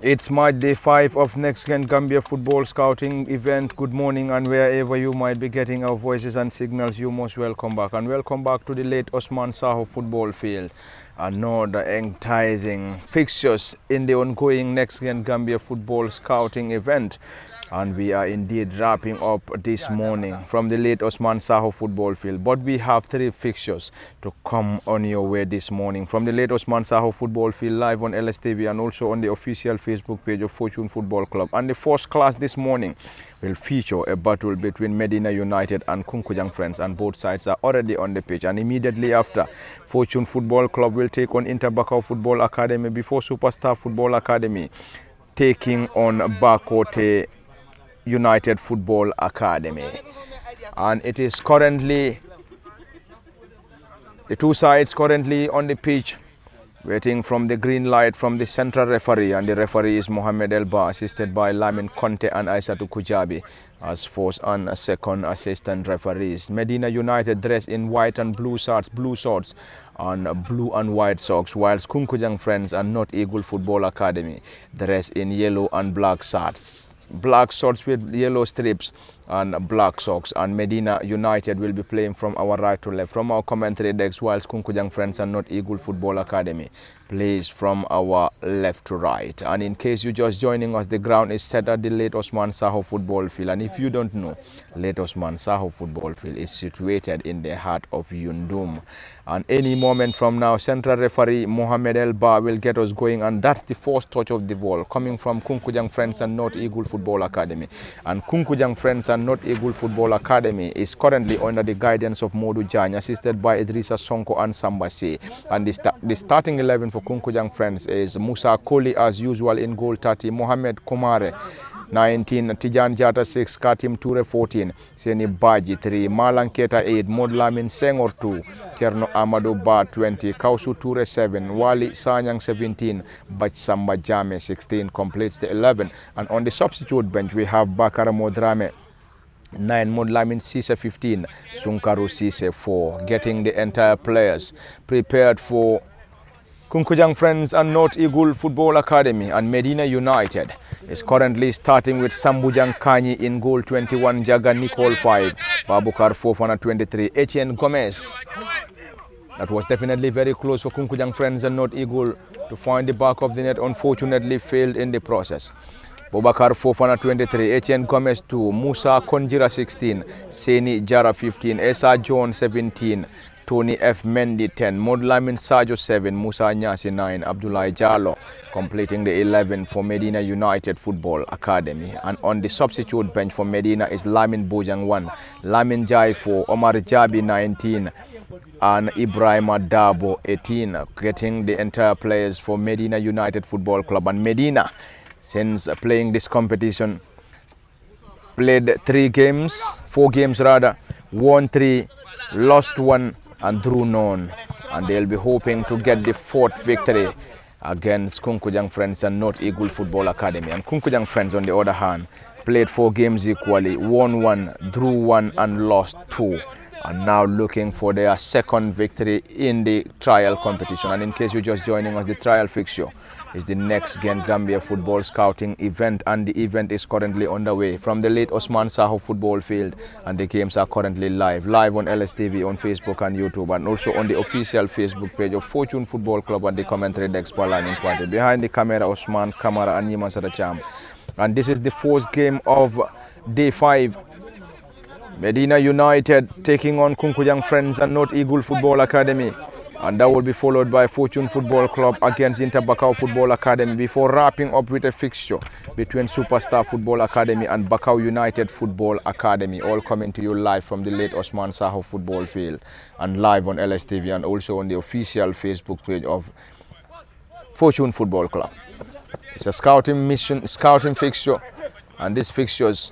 It's match day 5 of Nextgen Gambia football scouting event. Good morning, and wherever you might be getting our voices and signals, you most welcome back. And welcome back to the late Osman Saho football field. Another enticing fixtures in the ongoing Nextgen Gambia football scouting event. And we are indeed wrapping up this morning from the late Osman Saho football field. But we have 3 fixtures to come on your way this morning from the late Osman Saho football field, live on LSTV and also on the official Facebook page of Fortune Football Club. And the first class this morning will feature a battle between Medina United and Kunkujang Friends, and both sides are already on the pitch. And immediately after, Fortune Football Club will take on Interbakau Football Academy before Superstar Football Academy taking on Bakote United Football Academy. And it is currently the 2 sides currently on the pitch waiting from the green light from the central referee, and the referee is Mohamed Elba, assisted by Lamin Conte and Aissatou Kujabi as first and second assistant referees. Medina United dressed in white and blue shorts and blue and white socks, whilst Kunkujang Friends and North Eagle Football Academy dressed in yellow and black shorts. Black shorts with yellow strips and black socks, and Medina United will be playing from our right to left from our commentary decks, whilst Kunkujang Friends and North Eagle Football Academy plays from our left to right. And in case you're just joining us, the ground is set at the late Osman Saho football field, and if you don't know, late Osman Saho football field is situated in the heart of Yundum. And any moment from now, central referee Mohamed Elba will get us going, and that's the first touch of the ball coming from Kunkujang Friends and North Eagle Football Academy. And Kunkujang Friends and North Eagle Football Academy is currently under the guidance of Modu Jany, assisted by Idrissa Sonko and Sambasi. And the starting 11 for Kunkujang Friends is Musa Koli as usual in goal, 30, Mohamed Komare 19, Tijan Jata 6, Katim Toure 14, Seni Baji 3, Malanketa 8, Modlamin Sengor 2, Tierno Amadou Ba 20, Kausu Toure 7, Wali Sanyang 17, Bach Samba Jame 16 completes the 11. And on the substitute bench we have Bakara Modrame 9, Modlamin Sise 15, Sunkaru Sise 4, getting the entire players prepared for Kunkujang Friends and North Eagle Football Academy. And Medina United is currently starting with Sambujang Kanyi in goal, 21, Jaga Nicole 5, Babukar Fofana 23, Etienne Gomez. That was definitely very close for Kunkujang Friends and North Eagle to find the back of the net, unfortunately failed in the process. Bobakar Fofana 23, Etienne Gomez 2, Musa Konjira 16, Seni Jara 15, Esa John 17, Tony F. Mendy 10, Modlamin Sajo 7, Musa Nyasi 9, Abdullah Jallo completing the 11 for Medina United Football Academy. And on the substitute bench for Medina is Lamin Bojang 1, Lamin Jai 4, Omar Jabi 19, and Ibrahima Dabo 18, getting the entire players for Medina United Football Club. And Medina, since playing this competition, played 4 games rather, won 3, lost 1 and drew none, and they'll be hoping to get the 4th victory against Kunkujang Friends and North Eagle Football Academy. And Kunkujang Friends, on the other hand, played 4 games equally, won 1, drew 1 and lost 2, and now looking for their 2nd victory in the trial competition. And in case you're just joining us, the trial fixture is the Nextgen Gambia football scouting event, and the event is currently underway from the late Osman Saho football field, and the games are currently live on LSTV, on Facebook and YouTube, and also on the official Facebook page of Fortune Football Club and the commentary decks Palan Inquante. Behind the camera, Osman Kamara and Yiman Sadacham. And this is the 4th game of day 5. Medina United taking on Kunkujang Friends and North Eagle Football Academy, and that will be followed by Fortune Football Club against Interbakau Football Academy, before wrapping up with a fixture between Superstar Football Academy and Bakau United Football Academy, all coming to you live from the late Osman Saho football field and live on LSTV and also on the official Facebook page of Fortune Football Club. It's a scouting fixture, and these fixtures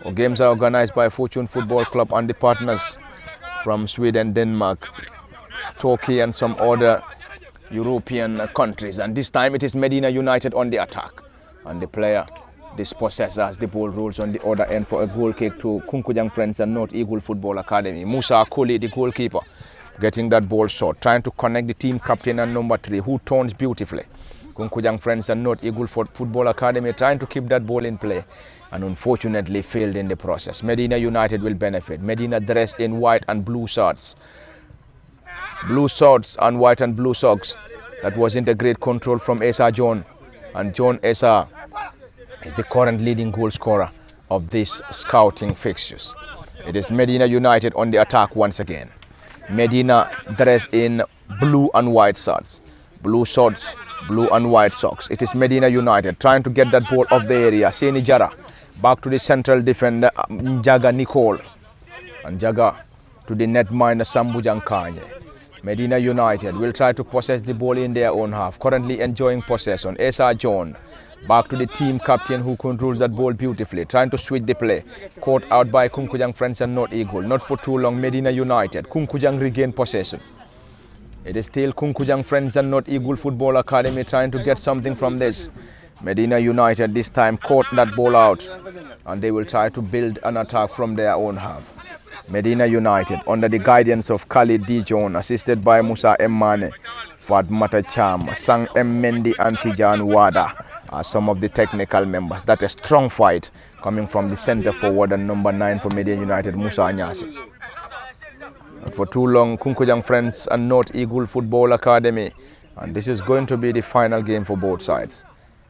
or games are organized by Fortune Football Club and the partners from Sweden, Denmark, Turkey and some other European countries. And this time it is Medina United on the attack, and the player dispossesses the ball rolls on the other end for a goal kick to Kunkujang Friends and North Eagle Football Academy. Musa Koli, the goalkeeper, getting that ball short, trying to connect the team captain and number 3, who turns beautifully. Kunkujang Friends and North Eagle Football Academy trying to keep that ball in play and unfortunately failed in the process. Medina United will benefit. Medina dressed in white and blue shorts. Blue shorts and white and blue socks. That wasn't a great control from Esa John. And John Esa is the current leading goal scorer of this scouting fixtures. It is Medina United on the attack once again. Medina dressed in blue and white shorts. Blue shorts, blue and white socks. It is Medina United trying to get that ball off the area. Seni Jara back to the central defender Njaga Nicole. And Jaga to the netminder Sambujang Kanye. Medina United will try to possess the ball in their own half. Currently enjoying possession. Esa John back to the team captain who controls that ball beautifully. Trying to switch the play. Caught out by Kunkujang Friends and North Eagle. Not for too long. Medina United. Kunkujang regain possession. It is still Kunkujang Friends and North Eagle Football Academy trying to get something from this. Medina United this time caught that ball out and they will try to build an attack from their own half. Medina United under the guidance of Khalid Dijon, assisted by Musa M. Mane, Fatmata Cham, Sang M. Mendy and Tijan Wada are some of the technical members. That's a strong fight coming from the centre forward and number 9 for Medina United, Musa Anyasi. For too long, Kunkujang Friends and North Eagle Football Academy, and this is going to be the final game for both sides.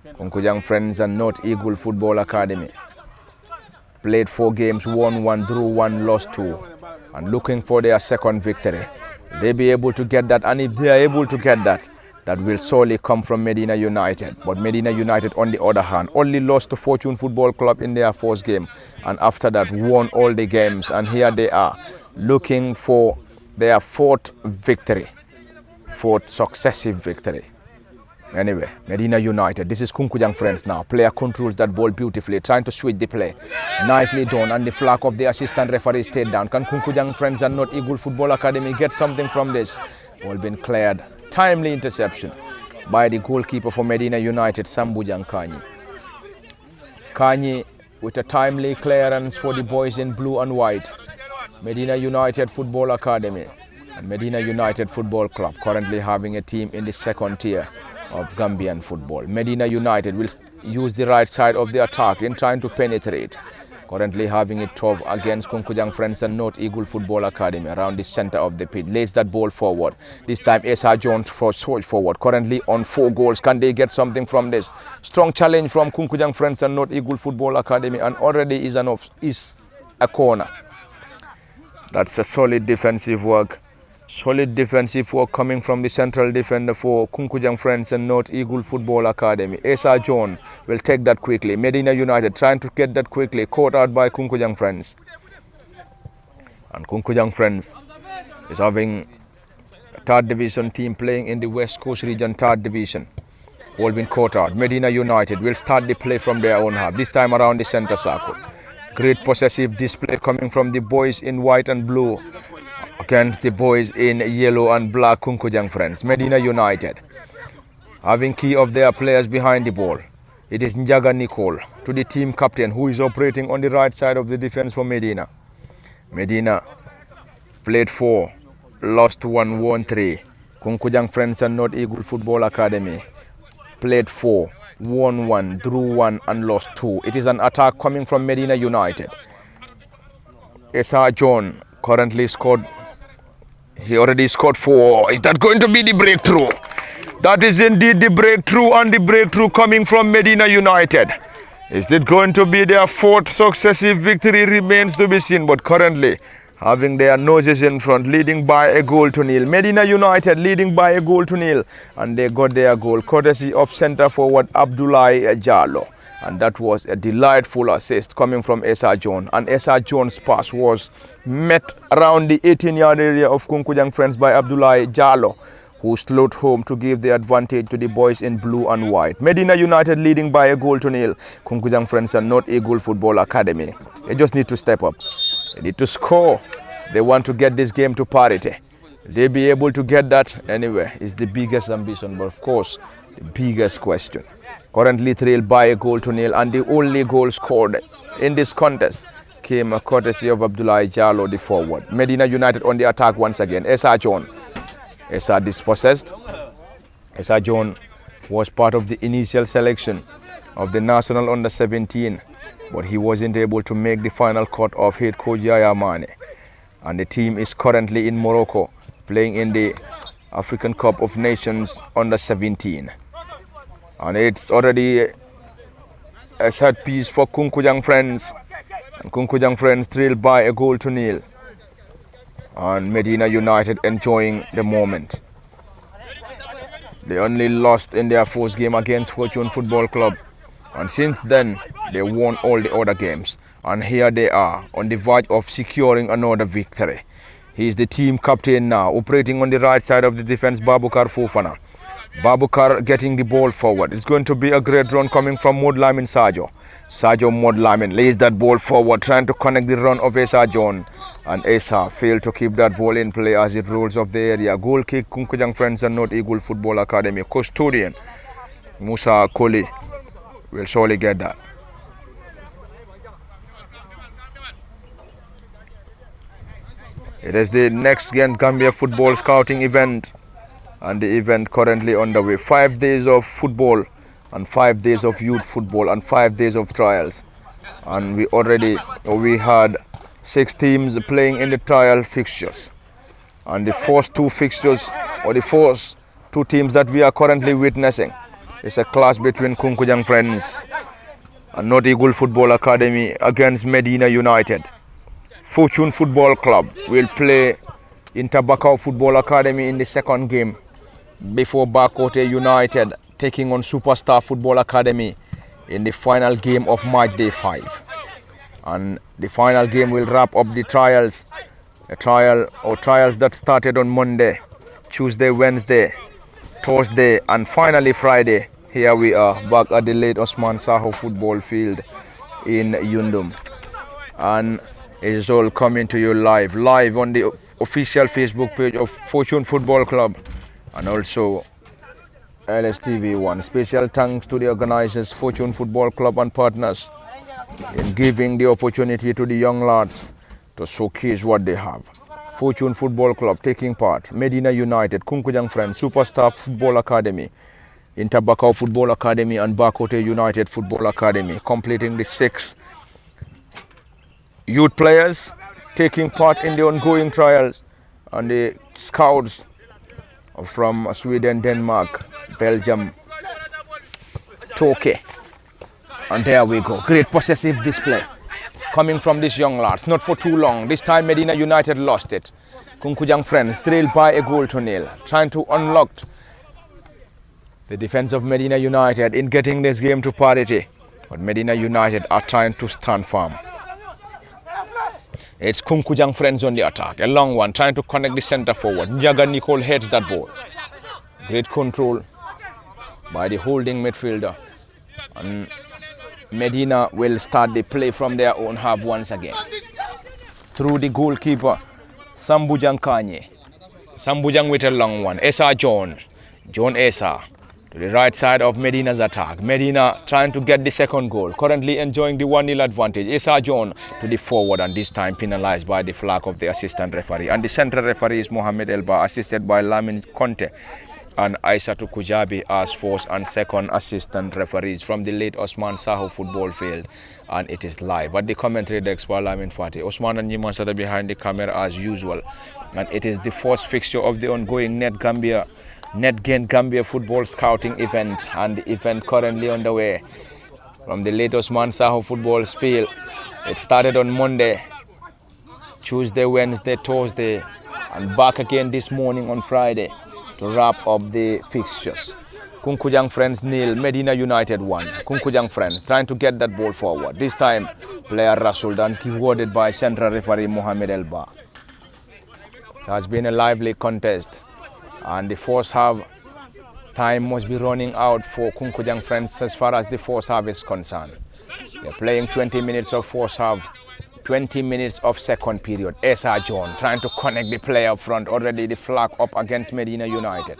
Kunkujang Friends and North Eagle Football Academy played 4 games, won 1, drew 1, lost 2, and looking for their second victory. They'll be able to get that, and if they are able to get that, that will solely come from Medina United. But Medina United, on the other hand, only lost to Fortune Football Club in their first game, and after that won all the games, and here they are looking for their 4th victory, 4th successive victory. Anyway, Medina United, this is Kunkujang Friends now. Player controls that ball beautifully, trying to switch the play. Nicely done, and the flag of the assistant referee stayed down. Can Kunkujang Friends and North Eagle Football Academy get something from this? Ball been cleared. Timely interception by the goalkeeper for Medina United, Sambujang Kanyi. Kanyi with a timely clearance for the boys in blue and white. Medina United Football Academy and Medina United Football Club currently having a team in the 2nd tier of Gambian football. Medina United will use the right side of the attack in trying to penetrate. Currently having it tough against Kunkujang Friends and North Eagle Football Academy around the center of the pitch. Lays that ball forward. This time Esa Jones forward. Currently on 4 goals. Can they get something from this? Strong challenge from Kunkujang Friends and North Eagle Football Academy, and already is a corner. That's a solid defensive work. Solid defensive work coming from the central defender for Kunkujang Friends and North Eagle Football Academy. Esa John will take that quickly. Medina United trying to get that quickly. Caught out by Kunkujang Friends. And Kunkujang Friends is having a 3rd division team playing in the West Coast region 3rd division. All been caught out. Medina United will start the play from their own half. This time around the center circle. Great possessive display coming from the boys in white and blue against the boys in yellow and black, Kunkujang Friends. Medina United having key of their players behind the ball. It is Njaga Nicole to the team captain who is operating on the right side of the defense for Medina. Medina played 4, lost 1, won 3. Kunkujang Friends and North Eagle Football Academy played 4, won 1, drew 1 and lost 2. It is an attack coming from Medina United. Esa John currently scored. He already scored 4. Is that going to be the breakthrough? That is indeed the breakthrough, and the breakthrough coming from Medina United. Is it going to be their 4th successive victory remains to be seen, but currently having their noses in front, leading by a goal to nil. Medina United leading by a goal to nil, and they got their goal courtesy of centre forward Abdullahi Jallo. And that was a delightful assist coming from Esa John. And Esa John's pass was met around the 18-yard area of Kunkujang Friends by Abdullahi Jallo, who slowed home to give the advantage to the boys in blue and white. Medina United leading by a goal to nil. Kunkujang Friends and North Eagle Football Academy. They just need to step up. They need to score. They want to get this game to parity. They'll be able to get that anyway. It's the biggest ambition, but of course, the biggest question. Currently trailed by a goal to nil, and the only goal scored in this contest came courtesy of Abdullahi Jallo, the forward. Medina United on the attack once again. Esa John. Esa dispossessed. Esa John was part of the initial selection of the national under-17, but he wasn't able to make the final cut of head coach Yaya Mane. And the team is currently in Morocco playing in the African Cup of Nations under-17. And it's already a set piece for Kunkujang Friends. And Kunkujang Friends trailed by a 1-0. And Medina United enjoying the moment. They only lost in their first game against Fortune Football Club. And since then, they won all the other games. And here they are on the verge of securing another victory. He is the team captain now, operating on the right side of the defense, Babukar Fofana. Babukar getting the ball forward. It's going to be a great run coming from Modlamin Sajo. Sajo Modlamin lays that ball forward, trying to connect the run of Esa John. And Esa failed to keep that ball in play as it rolls off the area. Goal kick, Kunkujang Friends and North Eagle Football Academy. Custodian Musa Koli will surely get that. It is the Nextgen Gambia football scouting event, and the event currently underway. 5 days of football and 5 days of youth football and 5 days of trials. And we had 6 teams playing in the trial fixtures. And the first 2 fixtures, or the first 2 teams that we are currently witnessing, is a clash between Kunkujang Friends and North Eagle Football Academy against Medina United. Fortune Football Club will play in Tabakau Football Academy in the second game before Bakote United taking on Superstar Football Academy in the final game of match day 5. And the final game will wrap up the trials that started on Monday, Tuesday, Wednesday, Thursday and finally Friday. Here we are back at the late Osman Saho football field in Yundum. And it is all coming to you live on the official Facebook page of Fortune Football Club and also LSTV1. Special thanks to the organizers, Fortune Football Club and partners, in giving the opportunity to the young lads to showcase what they have. Fortune Football Club taking part, Medina United, Kunkujang Friends, Superstar Football Academy, Intabakau Football Academy and Bakote United Football Academy, completing the 6 youth players taking part in the ongoing trials, and the scouts from Sweden, Denmark, Belgium, Turkey. And there we go. Great possessive display coming from these young lads. Not for too long. This time Medina United lost it. Kunkujang Friends trailed by a 1-0, trying to unlock the defense of Medina United in getting this game to parity. But Medina United are trying to stand firm. It's Kunkujang Friends on the attack. A long one, trying to connect the center forward. Njaga Nicole heads that ball. Great control by the holding midfielder. And Medina will start the play from their own half once again. Through the goalkeeper, Sambujang Kanye. Sambujang with a long one. Esa John. John Esa. To the right side of Medina's attack. Medina trying to get the second goal. Currently enjoying the 1-0 advantage. Esa John to the forward, and this time penalized by the flag of the assistant referee. And the central referee is Mohamed Elba, assisted by Lamin Conte and Aissatou Kujabi as first and second assistant referees from the late Osman Saho football field. And it is live at the commentary desk by Lamin Fati. Osman and Nyiman Sada behind the camera as usual. And it is the first fixture of the ongoing Nextgen Gambia football scouting event, and the event currently underway from the late Osman Saho football field. It started on Monday, Tuesday, Wednesday, Thursday, and back again this morning on Friday to wrap up the fixtures. Kunkujang Friends 0, Medina United 1. Kunkujang Friends trying to get that ball forward. This time player Rasul and keyworded by central referee Mohamed Elba. It has been a lively contest, and the first half time must be running out for Kunkujang Friends as far as the first half is concerned. They're playing 20 minutes of first half, 20 minutes of second period. Esa John trying to connect the player up front. Already the flag up against Medina United.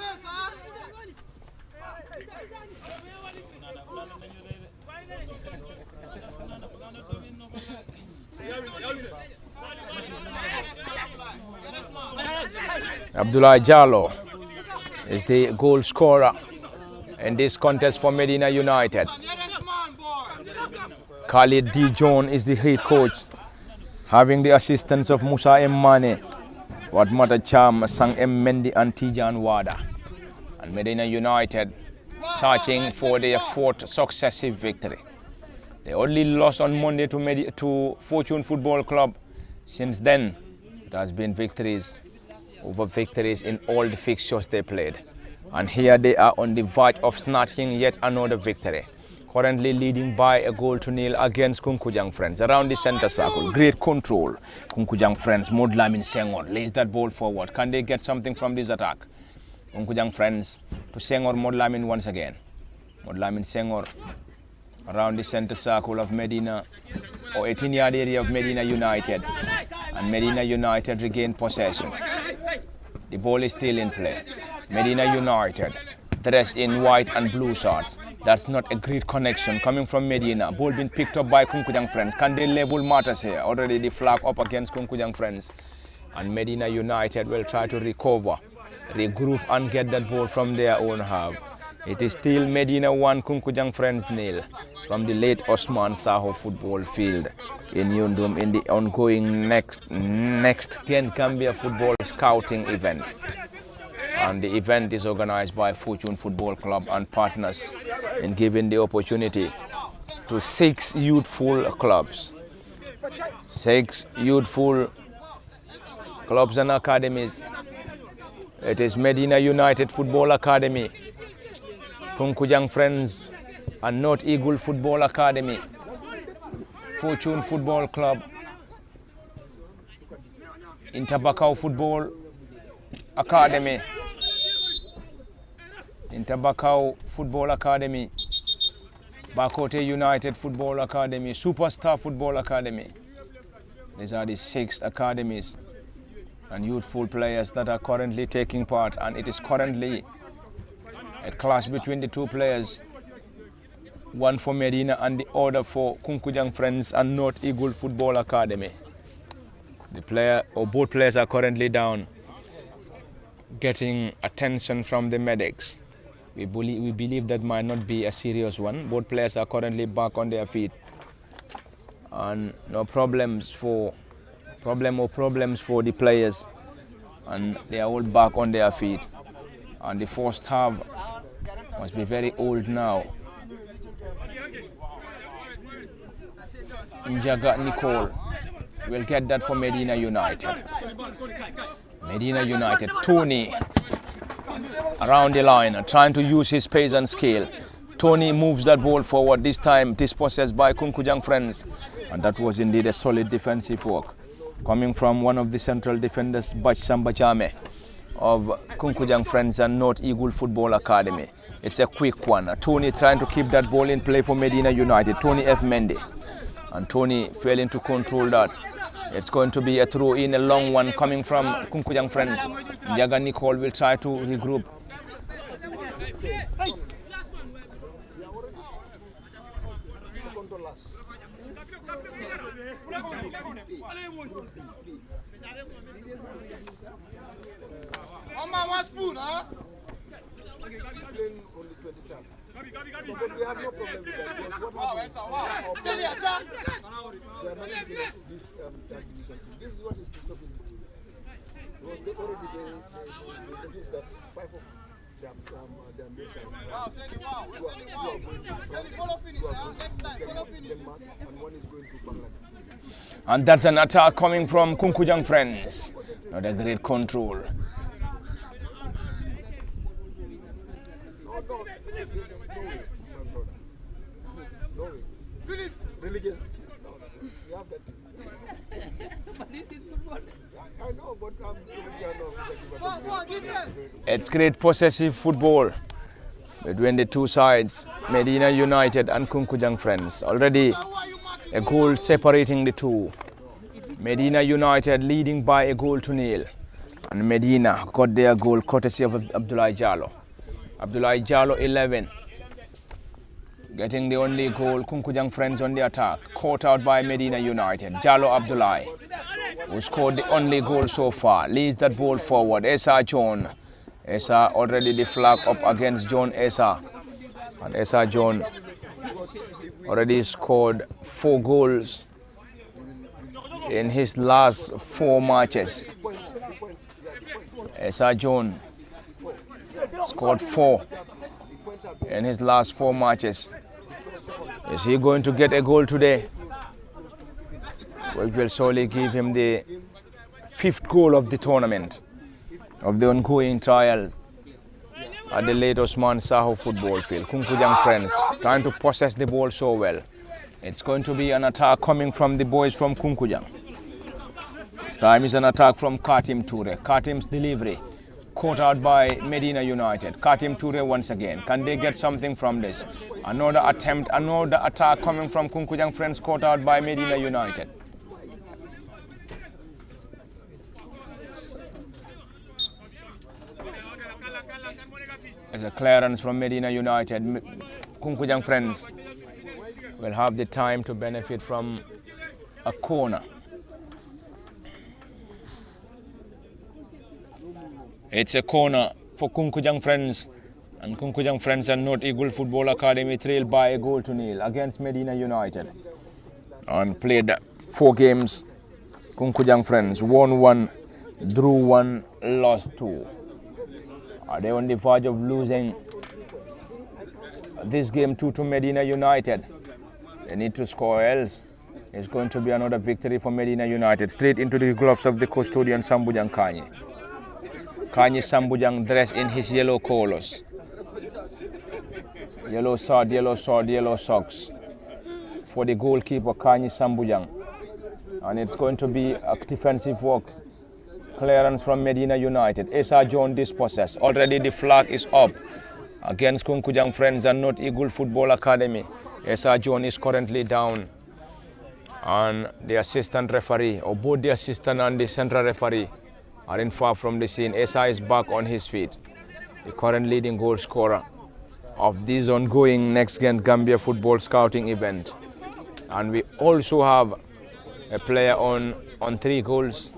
Abdullah Jallo is the goal scorer in this contest for Medina United. Khalid D. John is the head coach, having the assistance of Musa M. Mane, Watmata Cham, Sang M. Mendy and Tijan Wada. And Medina United searching for their fourth successive victory. They only lost on Monday to Fortune Football Club. Since then, it has been victories over victories in all the fixtures they played. And here they are on the verge of snatching yet another victory. Currently leading by a goal to nil against Kunkujang Friends. Around the center circle, great control. Kunkujang Friends, Modlamin Senghor lays that ball forward. Can they get something from this attack? Kunkujang Friends to Senghor Modlamin once again. Modlamin Senghor around the center circle of Medina, or 18-yard area of Medina United. And Medina United regain possession. The ball is still in play. Medina United dressed in white and blue shorts. That's not a great connection coming from Medina. Ball being picked up by Kunkujang Friends. Can they level matters here? Already the flag up against Kunkujang Friends. And Medina United will try to recover, regroup and get that ball from their own half. It is still Medina 1, Kunkujang Friends 0 from the late Osman Saho football field in Yundum in the ongoing Nextgen Gambia football scouting event. And the event is organized by Fortune Football Club and partners in giving the opportunity to 6 youthful clubs. 6 youthful clubs and academies. It is Medina United Football Academy, Kunkujang Friends and North Eagle Football Academy, Fortune Football Club, Intabakau Football Academy, Intabakau Football Academy, Bakote United Football Academy, Superstar Football Academy. These are the 6 academies and youthful players that are currently taking part, and it is currently a clash between the 2 players, one for Medina and the other for Kunkujang Friends and North Eagle Football Academy. Both players are currently down, getting attention from the medics. We believe that might not be a serious one. Both players are currently back on their feet, and no problems for the players, and they are all back on their feet. And the first half must be very old now. Njaga Nicole will get that for Medina United. Medina United, Tony around the line, trying to use his pace and skill. Tony moves that ball forward, this time dispossessed by Kunkujang Friends, and that was indeed a solid defensive work coming from one of the central defenders, Bach Sambajame of Kunkujang Friends and North Eagle Football Academy. It's a quick one. Tony trying to keep that ball in play for Medina United. Tony F. Mendy, and Tony failing to control that. It's going to be a throw in, a long one coming from Kunkujang Friends. Njaga Nicole will try to regroup. One spoon, huh? This is what is disturbing me. Because they already introduced that 5 of their mates and one is going to Bangladesh. And that's an attack coming from Kunkujang Friends. Not a great control. No way. Philip! Religion. You have that. But this is football. I know, but it's great possessive football between the 2 sides, Medina United and Kunkujang Friends. Already a goal separating the 2. Medina United leading by a goal to nil. And Medina got their goal courtesy of Abdullah Jallo. Abdullah Jallo 11. Getting the only goal. Kunkujang Friends on the attack. Caught out by Medina United. Jallo Abdullah, who scored the only goal so far, leads that ball forward. Esa John. Esa already the flag up against John Esa. And Esa John already scored 4 goals in his last 4 matches. Esa John scored 4 in his last 4 matches. Is he going to get a goal today? Which will surely give him the 5th goal of the tournament, of the ongoing trial at the late Osman Saho football field. Kunkujang friends trying to possess the ball so well. It's going to be an attack coming from the boys from Kunkujang. This time is an attack from Katim Toure. Katim's delivery caught out by Medina United. Katim Toure once again. Can they get something from this? Another attempt, another attack coming from Kunkujang friends, caught out by Medina United. As a clearance from Medina United, Kunkujang friends will have the time to benefit from a corner. It's a corner for Kunkujang friends, and Kunkujang friends and North Eagle Football Academy trailed by a 1-0 against Medina United. And played 4 games. Kunkujang friends won 1, drew 1, lost 2. Are they on the verge of losing this game 2 to Medina United? They need to score, else it's going to be another victory for Medina United. Straight into the gloves of the custodian Sambujang Kanyi. Kanyi Sambujang dressed in his yellow colors. Yellow sword, yellow socks. For the goalkeeper Kanyi Sambujang. And it's going to be a defensive work. Clearance from Medina United. Esa John dispossessed. Already the flag is up against Kunkujang friends and North Eagle Football Academy. Esa John is currently down. And the assistant referee, or both the assistant and the central referee, are in far from the scene. Esa is back on his feet. The current leading goal scorer of this ongoing Nextgen Gambia football scouting event. And we also have a player on 3 goals.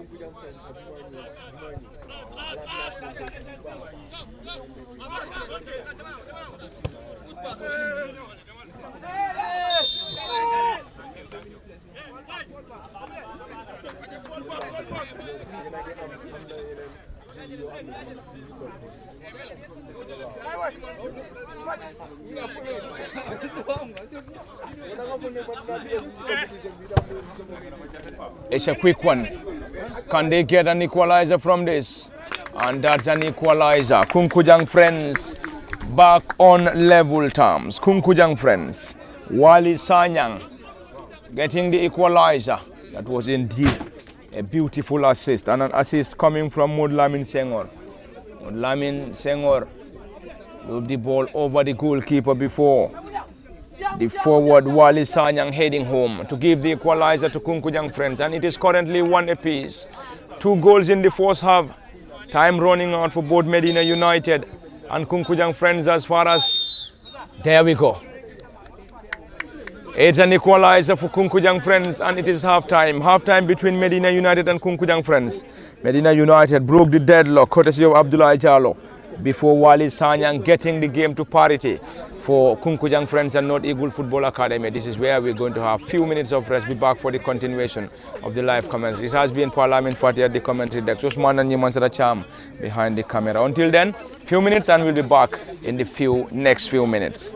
It's a quick one. Can they get an equalizer from this? And that's an equalizer. Kunkujang friends back on level terms. Kunkujang friends. Wali Sanyang getting the equalizer. That was indeed a beautiful assist. And an assist coming from Mudlamin Senghor. Mudlamin Senghor moved the ball over the goalkeeper before the forward Wali Sanyang heading home to give the equalizer to Kunkujang friends. And it is currently 1 apiece. 2 goals in the first half. Time running out for both Medina United and Kunkujang friends as far as... There we go. It's an equalizer for Kunkujang friends, and it is half-time. Half-time between Medina United and Kunkujang friends. Medina United broke the deadlock courtesy of Abdullah Jallo before Wali Sanyang getting the game to parity for Kunkujang friends and North Eagle Football Academy. This is where we're going to have few minutes of rest. Be back for the continuation of the live commentary. This has been Parliament Fatih at the commentary deck. Usman and Nimansara Cham behind the camera. Until then, few minutes and we'll be back in the next few minutes.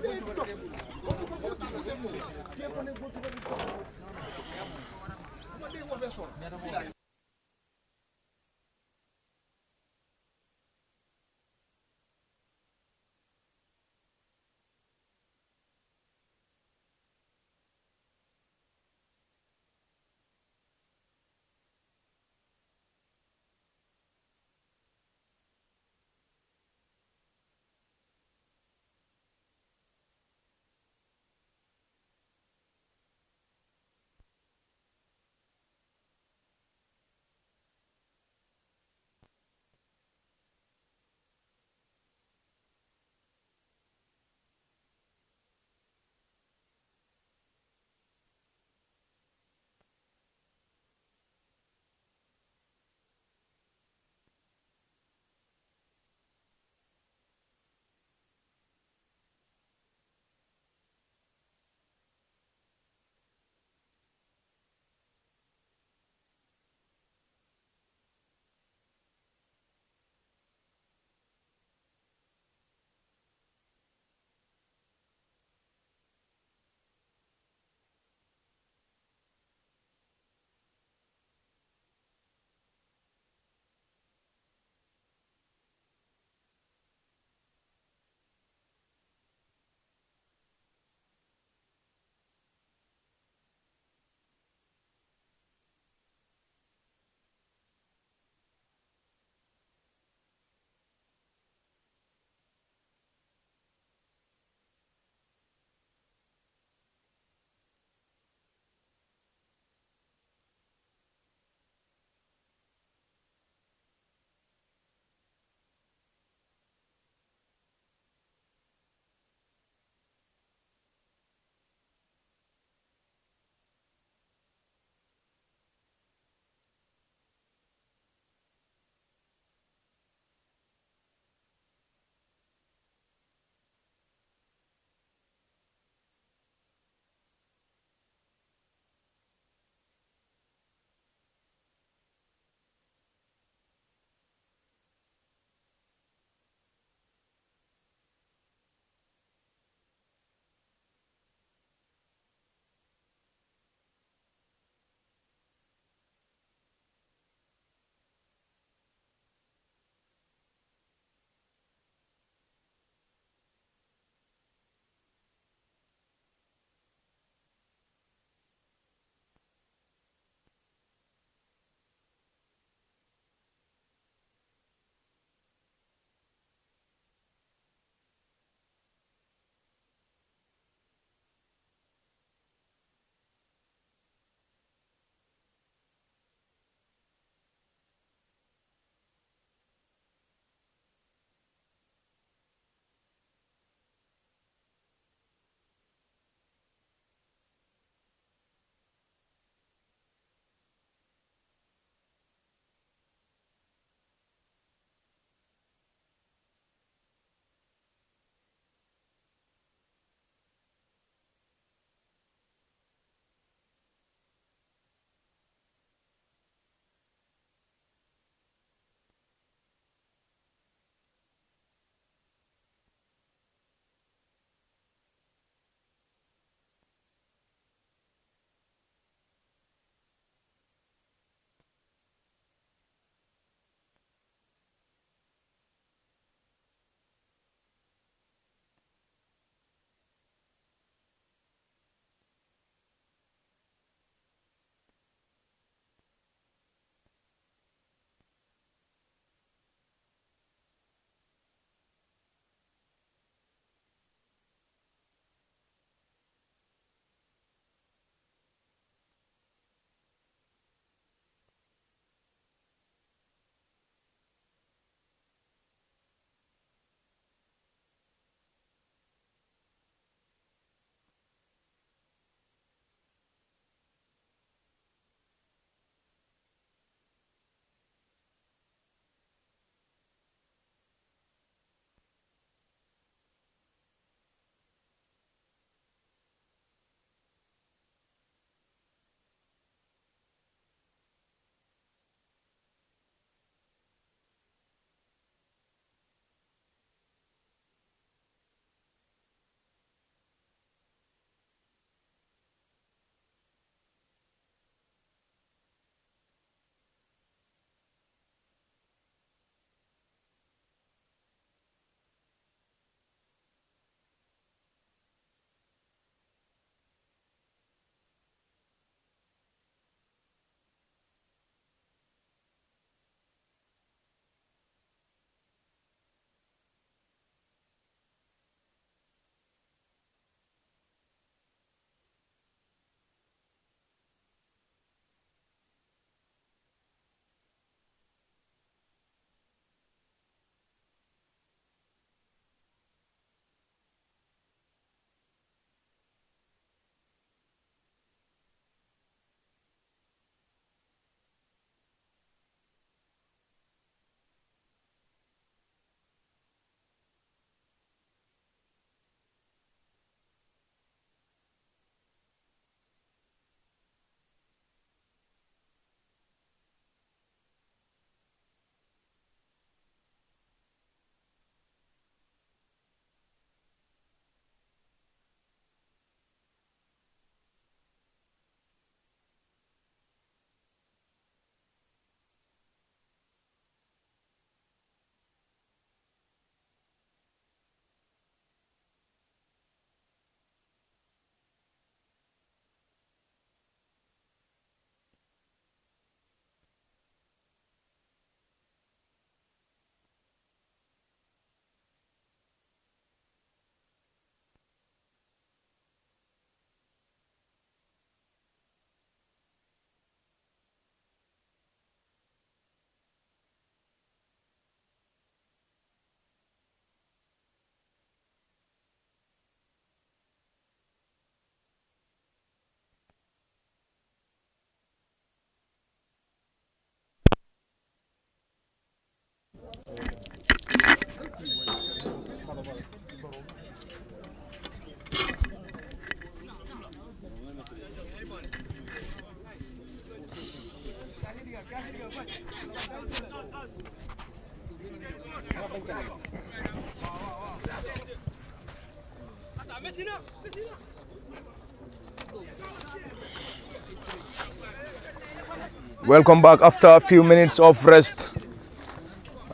Welcome back after a few minutes of rest,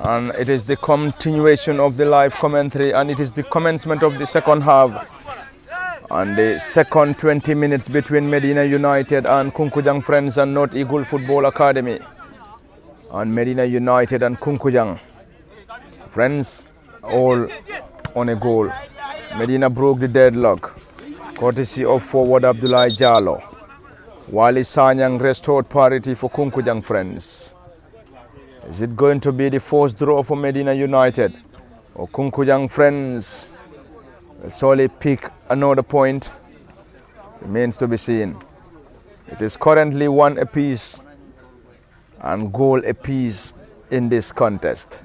and it is the continuation of the live commentary, and it is the commencement of the second half and the second 20 minutes between Medina United and Kunkujang Friends and North Eagle Football Academy. And Medina United and Kunkujang Friends all on a goal. Medina broke the deadlock courtesy of forward Abdullah Jallo. Wali Sanyang restored parity for Kunkujang Friends. Is it going to be the first draw for Medina United, or Kunkujang Friends will surely pick another point? Remains to be seen. It is currently 1 apiece and goal apiece in this contest.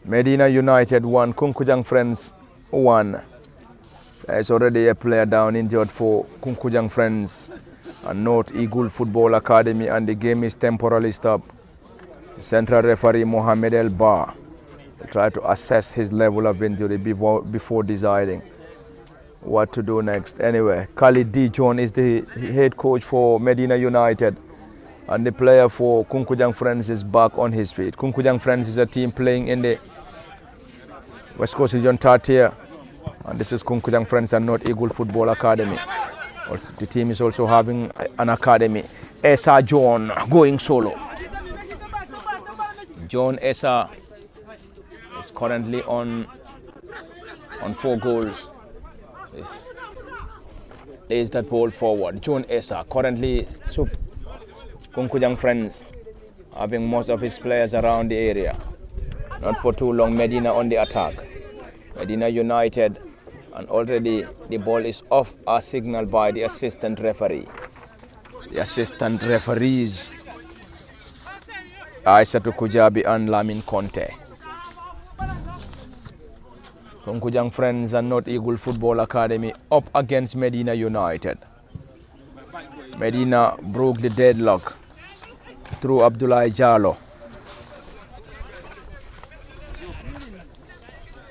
Medina United 1, Kunkujang Friends 1. There is already a player down injured for Kunkujang Friends and North Eagle Football Academy, and the game is temporarily stopped. Central referee Mohammed El Ba will try to assess his level of injury before deciding what to do next. Anyway, Khalid Dijon is the head coach for Medina United, and the player for Kunkujang Friends is back on his feet. Kunkujang Friends is a team playing in the West Coast Region 3rd tier, and this is Kunkujang Friends and North Eagle Football Academy. Also, the team is also having an academy. Esa John going solo. John Esa is currently on 4 goals. Lays that ball forward. John Esa currently Kunkujang Friends having most of his players around the area. Not for too long, Medina on the attack. Medina United, and already the ball is off as signaled by the assistant referee. The assistant referees Aissatou Kujabi and Lamin Conte. Kunkujang Friends and North Eagle Football Academy up against Medina United. Medina broke the deadlock through Abdullah Jallo.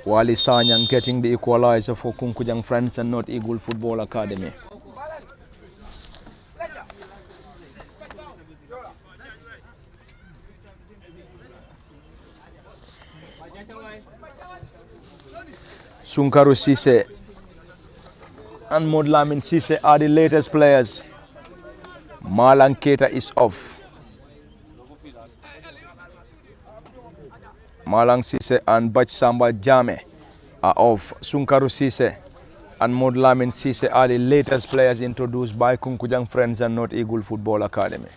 Wali Sanyang getting the equalizer for Kunkujang Friends and North Eagle Football Academy. Sunkaru Sise and Modlamin Sise are the latest players. Malang Keita is off. Malang Sise and Bach Samba Jame are off. Sunkaru Sise and Modlamin Sise are the latest players introduced by Kunkujang Friends and North Eagle Football Academy.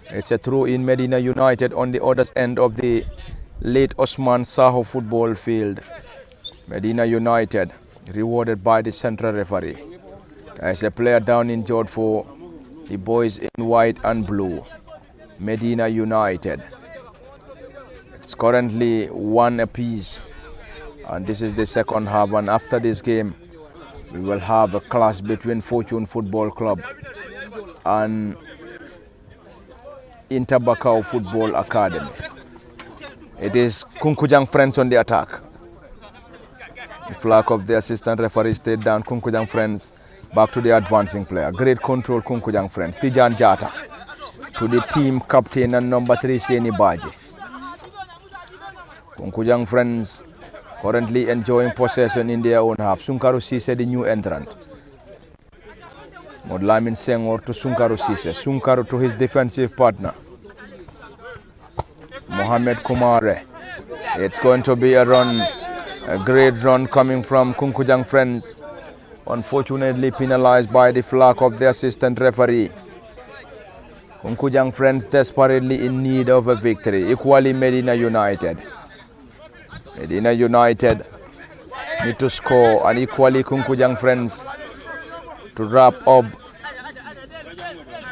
It's a throw in Medina United on the other end of the late Osman Saho football field. Medina United rewarded by the central referee. There's a player down injured for the boys in white and blue. Medina United. It's currently 1 apiece, and this is the second half, and after this game we will have a clash between Fortune Football Club and Interbakau Football Academy. It is Kunkujang Friends on the attack. The flag of the assistant referee stayed down. Kunkujang Friends back to the advancing player. Great control, Kunkujang Friends. Tijan Jata to the team captain and number 3, Seni Baji. Kunkujang Friends currently enjoying possession in their own half. Sunkaru Sise, the new entrant. Modlamin Senghor to Sunkaru Sise. Sunkaru to his defensive partner, Mohamed Kumare. It's going to be a run, a great run coming from Kunkujang Friends. Unfortunately penalized by the flag of the assistant referee. Kunkujang Friends desperately in need of a victory. Equally Medina United. Medina United need to score, and equally Kunkujang Friends to wrap up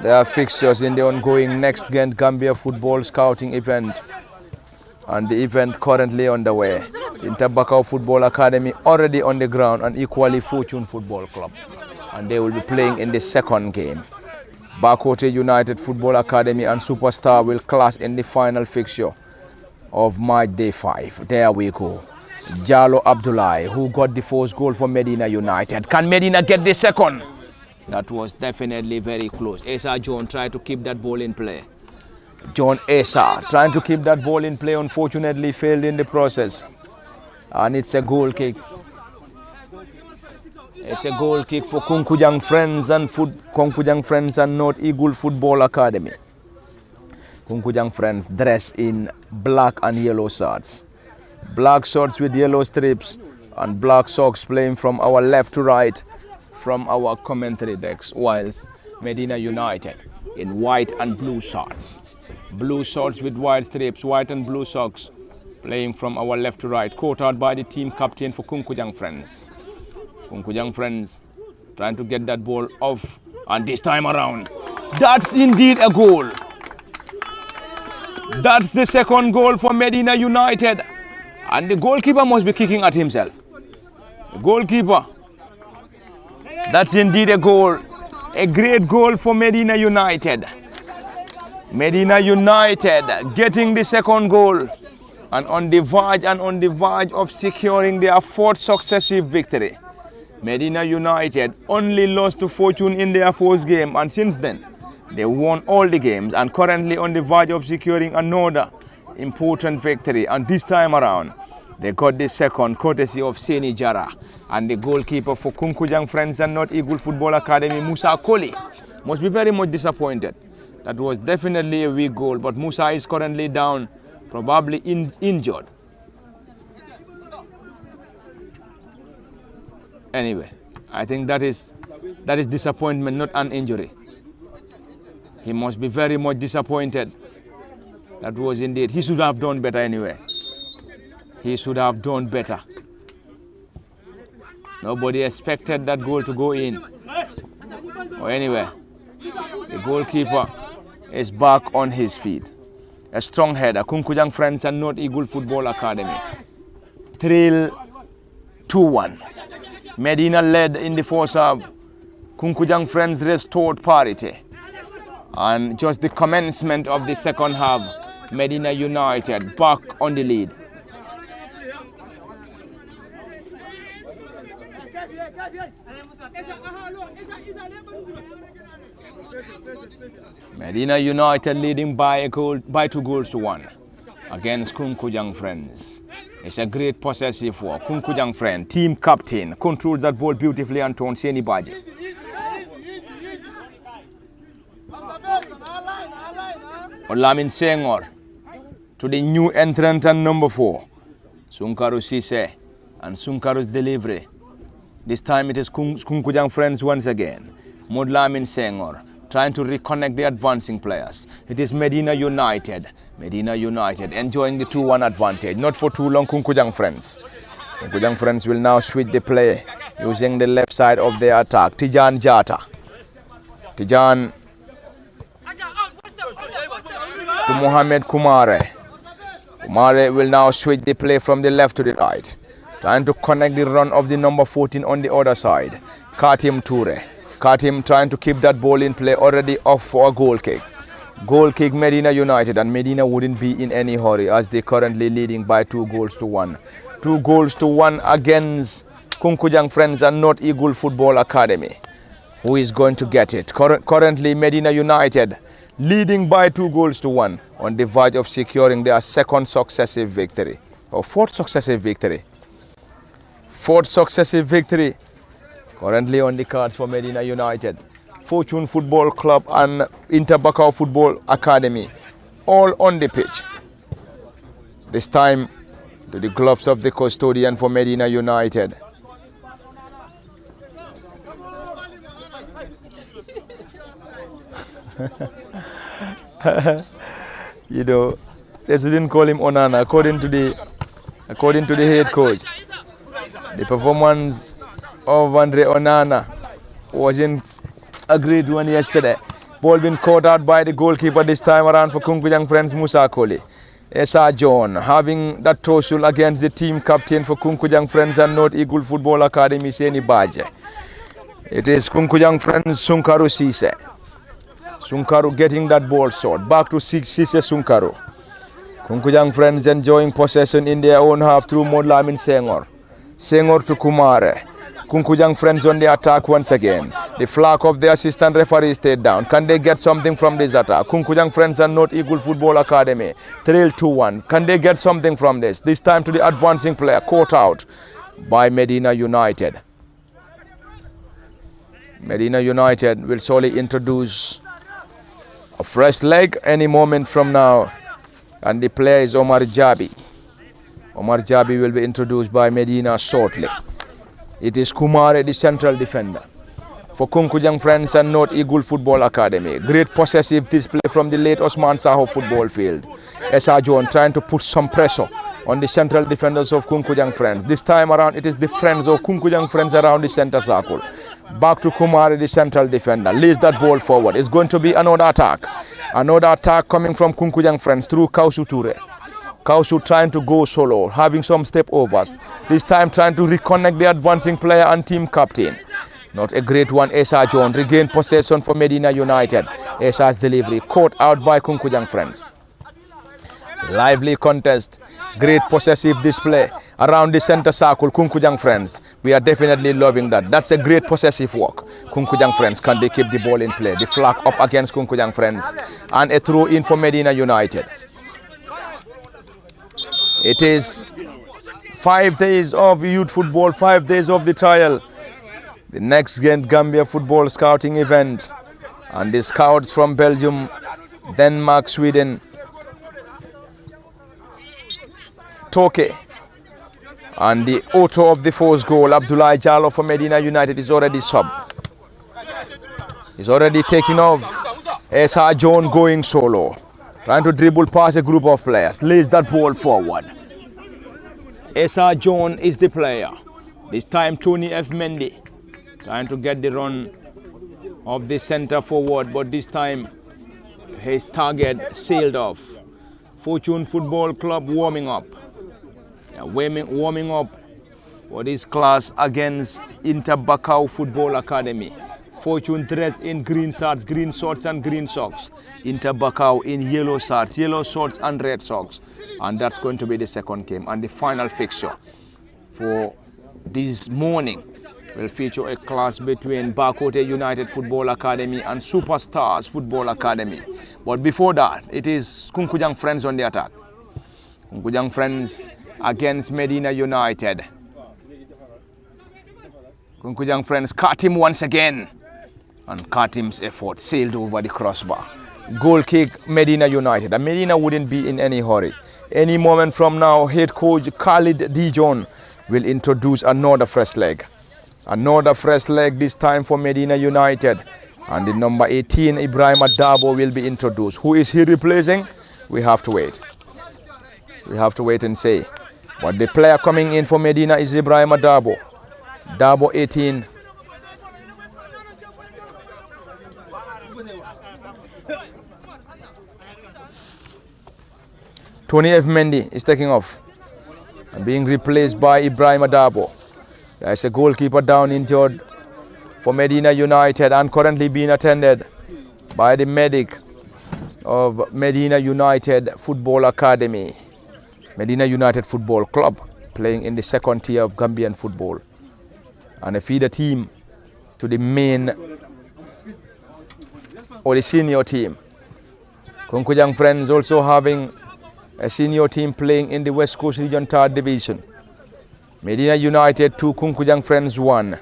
their fixtures in the ongoing Nextgen Gambia football scouting event, and the event currently underway. Interbakau Football Academy already on the ground, and equally Fortune Football Club, and they will be playing in the second game. Bakote United Football Academy and Superstar will clash in the final fixture of match day 5. There we go. Jalo Abdullahi, who got the first goal for Medina United. Can Medina get the second? That was definitely very close. Asa John tried to keep that ball in play. John Asa trying to keep that ball in play, unfortunately failed in the process. And it's a goal kick. It's a goal kick for Kunkujang Friends and North Eagle Football Academy. Kunkujang Friends dressed in black and yellow shirts. Black shorts with yellow strips and black socks playing from our left to right from our commentary decks, whilst Medina United in white and blue shorts. Blue shorts with white strips, white and blue socks playing from our left to right, caught out by the team captain for Kunkujang Friends. Kunkujang Friends trying to get that ball off, and this time around, that's indeed a goal. That's the second goal for Medina United, and the goalkeeper must be kicking at himself. The goalkeeper, that's indeed a goal, a great goal for Medina United. Medina United getting the second goal and on the verge of securing their 4th successive victory. Medina United only lost to Fortune in their 4th game, and since then they won all the games and currently on the verge of securing another important victory. And this time around they got the second courtesy of Seni Jara, and the goalkeeper for Kunkujang Friends and North Eagle Football Academy, Musa Koli, must be very much disappointed. That was definitely a weak goal, but Musa is currently down, probably injured. Anyway, I think that is disappointment, not an injury. He must be very much disappointed. That was indeed. He should have done better anyway. He should have done better. Nobody expected that goal to go in. Well, anyway, the goalkeeper is back on his feet. A strong header. Kunkujang Friends and North Eagle Football Academy. Trail 2-1. Medina led in the first half. Kunkujang Friends restored parity. And just the commencement of the second half, Medina United back on the lead. Medina United leading by 2 goals to 1 against Kunkujang Friends. It's a great possessive work. Kunkujang Friends, team captain, controls that ball beautifully and turns Seni Baji. Olamin Senghor to the new entrant and number 4, Sunkaru Sise, and Sunkaru's delivery. This time it is Kunkujang Friends once again. Modlamin Senghor trying to reconnect the advancing players. It is Medina United. Medina United enjoying the 2-1 advantage. Not for too long, Kunkujang Friends. Kunkujang Friends will now switch the play using the left side of their attack. Tijan Jata. Tijan to Mohamed Kumare. Kumare will now switch the play from the left to the right, trying to connect the run of the number 14 on the other side. Katim Toure. Katim trying to keep that ball in play, already off for a goal kick. Goal kick Medina United, and Medina wouldn't be in any hurry as they currently leading by 2 goals to 1. 2 goals to 1 against Kunkujang Friends and North Eagle Football Academy. Who is going to get it? Currently Medina United leading by 2 goals to 1 on the verge of securing their 2nd successive victory, or 4th successive victory. 4th successive victory currently on the cards for Medina United. Fortune Football Club and Interbakau Football Academy all on the pitch. This time to the gloves of the custodian for Medina United. You know, they shouldn't call him Onana according to the head coach. The performance of Andre Onana wasn't a great one yesterday. Ball been caught out by the goalkeeper this time around for Kunkujang Friends, Musa Koli. Esa John having that tussle against the team captain for Kunkujang Friends and North Eagle Football Academy, Seni Baje. It is Kunkujang Friends, Sunkaru Sise. Sunkaru getting that ball short. Back to Sise Sunkaru. Kunkujang Friends enjoying possession in their own half through Modlamin Senghor. Senghor to Kumare. Kunkujang Friends on the attack once again. The flag of the assistant referee stayed down. Can they get something from this attack? Kunkujang Friends and North Eagle Football Academy. Trail 2-1. Can they get something from this? This time to the advancing player. Caught out by Medina United. Medina United will surely introduce a fresh leg any moment from now. And the player is Omar Jabi. Omar Jabi will be introduced by Medina shortly. It is Kumare, the central defender for Kunkujang Friends and North Eagle Football Academy. Great possessive display from the late Osman Saho football field. Esa John trying to put some pressure on the central defenders of Kunkujang Friends. This time around, it is the friends of Kunkujang Friends around the center circle. Back to Kumare, the central defender. Lays that ball forward. It's going to be another attack. Another attack coming from Kunkujang Friends through Kausu Ture. Kausu trying to go solo, having some step overs. This time trying to reconnect the advancing player and team captain. Not a great one. Esa John regained possession for Medina United. Esa's delivery caught out by Kunkujang Friends. Lively contest. Great possessive display around the center circle. Kunkujang Friends. We are definitely loving that. That's a great possessive work. Kunkujang Friends, can they keep the ball in play? The flag up against Kunkujang Friends. And a throw in for Medina United. It is 5 days of youth football, 5 days of the trial. The Nextgen Gambia football scouting event. And the scouts from Belgium, Denmark, Sweden, Turkey. And the author of the first goal, Abdullah Jallo for Medina United, is already sub. He's already taking off. Esa John going solo. Trying to dribble past a group of players. Lays that ball forward. Esa John is the player. This time Tony F. Mendy. Trying to get the run of the center forward. But this time his target sailed off. Fortune Football Club warming up. Warming up for this class against Inter Bakau Football Academy. Fortune dressed in green shorts and green socks. Inter Bakau in yellow shorts and red socks. And that's going to be the second game. And the final fixture for this morning will feature a clash between Bakote United Football Academy and Superstars Football Academy. But before that, it is Kunkujang Friends on the attack. Kunkujang Friends against Medina United. Kunkujang Friends caught him once again. And Katim's effort sailed over the crossbar. Goal kick, Medina United. And Medina wouldn't be in any hurry. Any moment from now, head coach Khalid Dijon will introduce another fresh leg. Another fresh leg this time for Medina United. And the number 18, Ibrahim Adabo, will be introduced. Who is he replacing? We have to wait. We have to wait and see. But the player coming in for Medina is Ibrahim Adabo. Dabo 18. Tony F. Mendy is taking off and being replaced by Ibrahim Adabo. There's a goalkeeper down injured for Medina United and currently being attended by the medic of Medina United Football Academy. Medina United Football Club, playing in the second tier of Gambian football. And a feeder team to the main or the senior team. Kunkujang Friends also having a senior team playing in the West Coast Region 3rd Division. Medina United 2, Kunkujang Friends 1.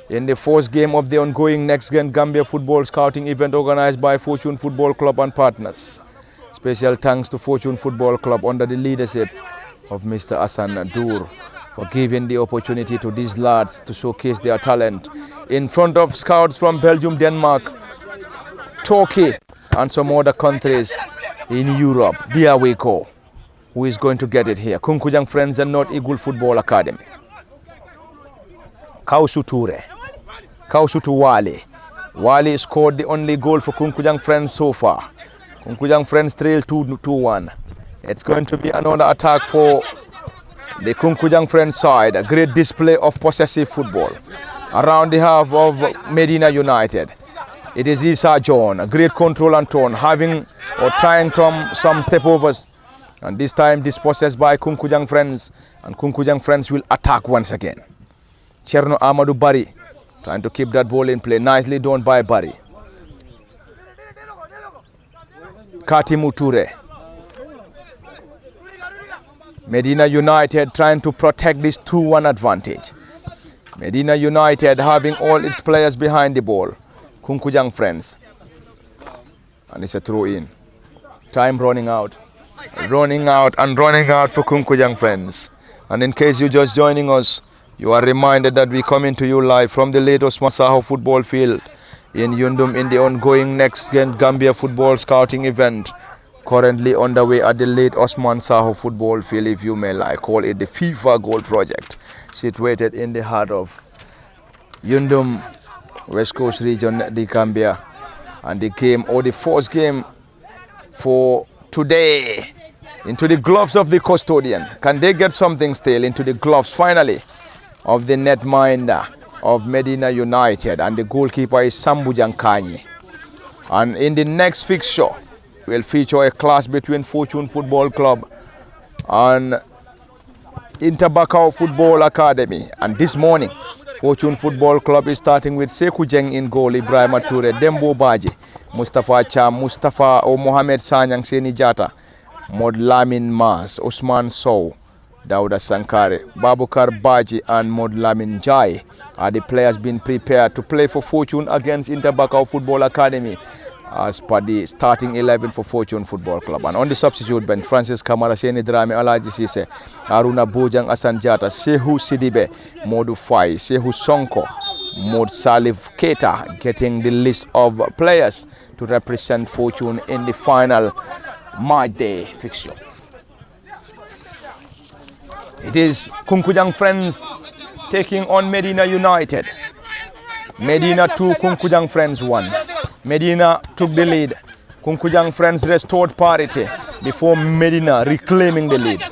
In the first game of the ongoing Nextgen Gambia football scouting event organized by Fortune Football Club and partners. Special thanks to Fortune Football Club under the leadership of Mr. Hassan Dur for giving the opportunity to these lads to showcase their talent in front of scouts from Belgium, Denmark, Turkey and some other countries in Europe. There we go. Who is going to get it here? Kunkujang Friends and North Eagle Football Academy. Kausu Ture. Kausu to Wale. Wale scored the only goal for Kunkujang Friends so far. Kunkujang Friends trail 2-1. It's going to be another attack for the Kunkujang Friends side. A great display of possessive football around the half of Medina United. It is Isa John, a great control and tone, having or trying some step overs. And this time dispossessed by Kunkujang Friends, and Kunkujang Friends will attack once again. Cherno Amadou Barry trying to keep that ball in play. Nicely done by Barry. Kati Muture. Medina United trying to protect this 2-1 advantage. Medina United having all its players behind the ball. Kunkujang Friends. And it's a throw in. Time running out. Running out for Kunkujang Friends. And in case you're just joining us, you are reminded that we coming to you live from the late Osman Saho football field in Yundum in the ongoing Nextgen Gambia football scouting event, currently underway at the late Osman Saho football field, if you may like call it the FIFA Goal Project, situated in the heart of Yundum, West Coast region, the Gambia. And the game, or the first game for today, into the gloves of the custodian. Can they get something still into the gloves finally of the netminder of Medina United, and the goalkeeper is Sambu Jankanyi. And in the next fixture will feature a clash between Fortune Football Club and Interbakau Football Academy. And this morning Fortune Football Club is starting with Sekou Jeng in goal, Ibrahim Toure, Dembo Baji, Mustafa Cham, Mustafa or Mohamed Sanyang Seni Jata, Mod Lamin Mas, Osman Sow, Dauda Sankare, Babukar Baji and Mod Lamin Jai are the players being prepared to play for Fortune against Interbakau Football Academy as per the starting 11 for Fortune Football Club. And on the substitute bench, Francis Kamara, Seni Drame, Alaji Sise, Aruna Bojang, Asan Jata, Sehu Sidibe, Modu Fai, Sehu Sonko, Mod Salif Keita getting the list of players to represent Fortune in the final match day fixture. It is Kunkujang Friends taking on Medina United. Medina 2, Kunkujang Friends 1. Medina took the lead. Kunkujang Friends restored parity before Medina reclaiming the lead.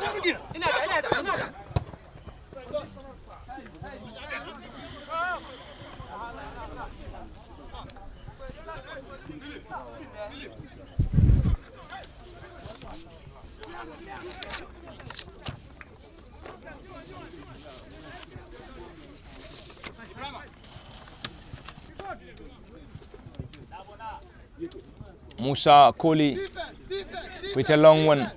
Musa Koli with a long one.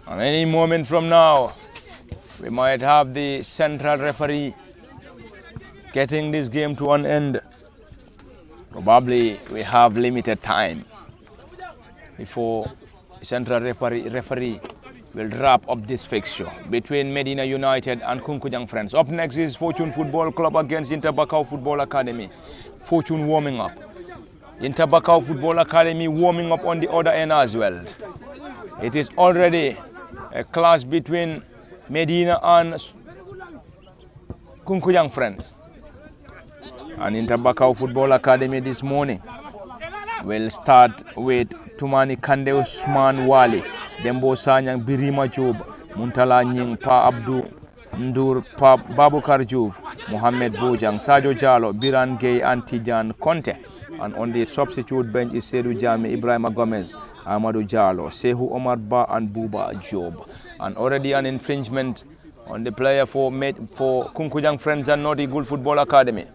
And any moment from now, we might have the central referee getting this game to an end. Probably we have limited time before central referee will wrap up this fixture between Medina United and Kunkujang Friends. Up next is Fortune Football Club against Interbakau Football Academy. Fortune warming up. Interbakau Football Academy warming up on the other end as well. It is already a clash between Medina and Kunkujang Friends. And Interbakau Football Academy this morning will start with Tumani Kande Usman Wali, Dembo Sanyang Birima Job, Muntala Nying Pa Abdu Ndur Pa Babukar Juv, Mohamed Bojang, Sajo Jalo, Biran Gay and Tijan Conte. And on the substitute bench is Sedu Jami, Ibrahim Gomez, Amadou Jalo, Sehu Omar Ba and Buba Job. And already an infringement on the player for Kunkujang Friends and Naughty Good Football Academy.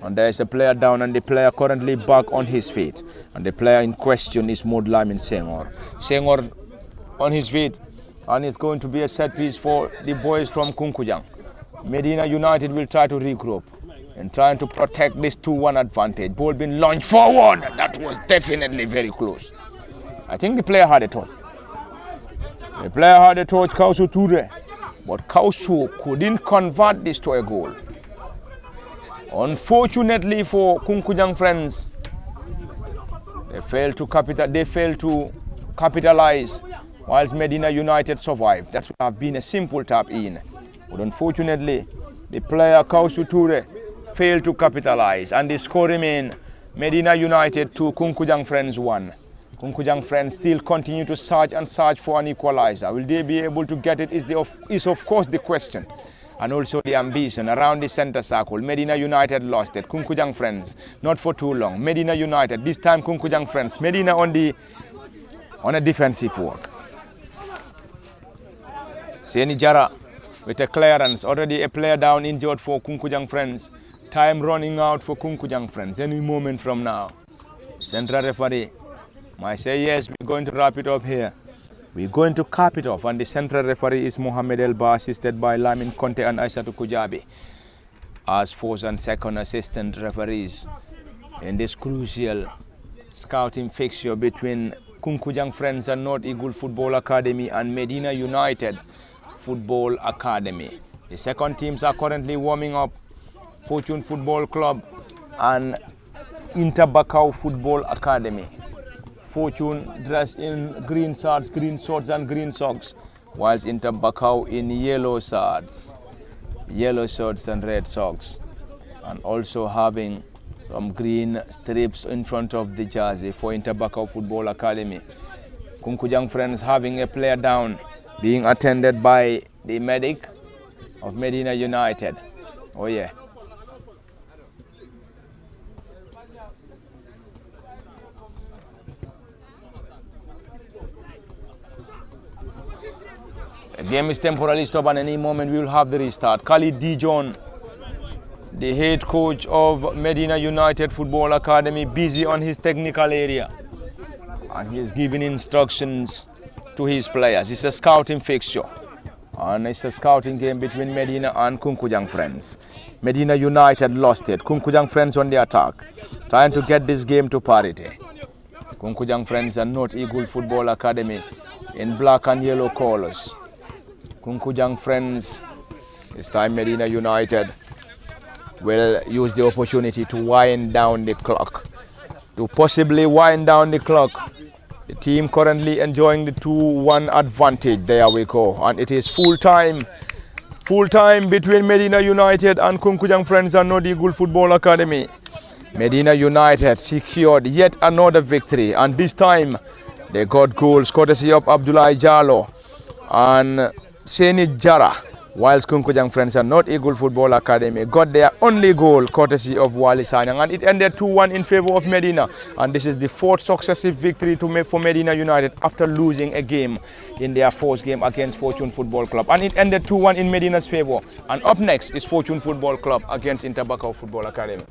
And there is a player down, and the player currently back on his feet. And the player in question is Modlamin Senghor. Senghor on his feet, and it's going to be a set piece for the boys from Kunkujang. Medina United will try to regroup and trying to protect this 2-1 advantage. Ball being launched forward. That was definitely very close. I think the player had a touch. The player had a touch, Kausu Toure. But Kausu couldn't convert this to a goal. Unfortunately for Kunkujang Friends, they failed to capitalize, whilst Medina United survived. That would have been a simple tap in. But unfortunately, the player Kausu Toure failed to capitalize, and the score remain Medina United 2, Kunkujang Friends 1. Kunkujang Friends still continue to search and search for an equalizer. Will they be able to get it is of course the question. And also the ambition around the center circle. Medina United lost it. Kunkujang Friends, not for too long. Medina United, this time Kunkujang Friends. Medina on a defensive work. Seni Jara with a clearance. Already a player down injured for Kunkujang Friends. Time running out for Kunkujang Friends. Any moment from now. Central referee might say yes, we're going to wrap it up here. We're going to cap it off, and the central referee is Mohamed Elba, assisted by Lamin Conte and Aissatou Kujabi as first and second assistant referees in this crucial scouting fixture between Kunkujang Friends and North Eagle Football Academy and Medina United Football Academy. The second teams are currently warming up. Fortune Football Club and Inter Bakau Football Academy. Fortune dressed in green shirts and green socks, whilst Inter Bakau in yellow shirts and red socks, and also having some green strips in front of the jersey for Inter Bakau Football Academy. Kunkujang Friends having a player down, being attended by the medic of Medina United. Oh yeah. The game is temporarily stopped, and any moment we will have the restart. Khalid Dijon, the head coach of Medina United Football Academy, busy on his technical area, and he is giving instructions to his players. It's a scouting fixture, and it's a scouting game between Medina and Kunkujang Friends. Medina United lost it. Kunkujang Friends on the attack, trying to get this game to parity. Kunkujang Friends and North Eagle Football Academy in black and yellow colors. Kunkujang Friends, this time Medina United will use the opportunity to wind down the clock. To possibly wind down the clock. The team currently enjoying the 2-1 advantage. There we go. And it is full time between Medina United and Kunkujang Friends and North Eagle Football Academy. Medina United secured yet another victory, and this time they got goals courtesy of Abdullah Jallo and Seni Jara, whilst Kunkujang Friends and North Eagle Football Academy got their only goal courtesy of Wali Sanyang, and it ended 2-1 in favor of Medina, and this is the fourth successive victory for Medina United after losing a game in their fourth game against Fortune Football Club, and it ended 2-1 in Medina's favor. And up next is Fortune Football Club against Inter Bakau Football Academy.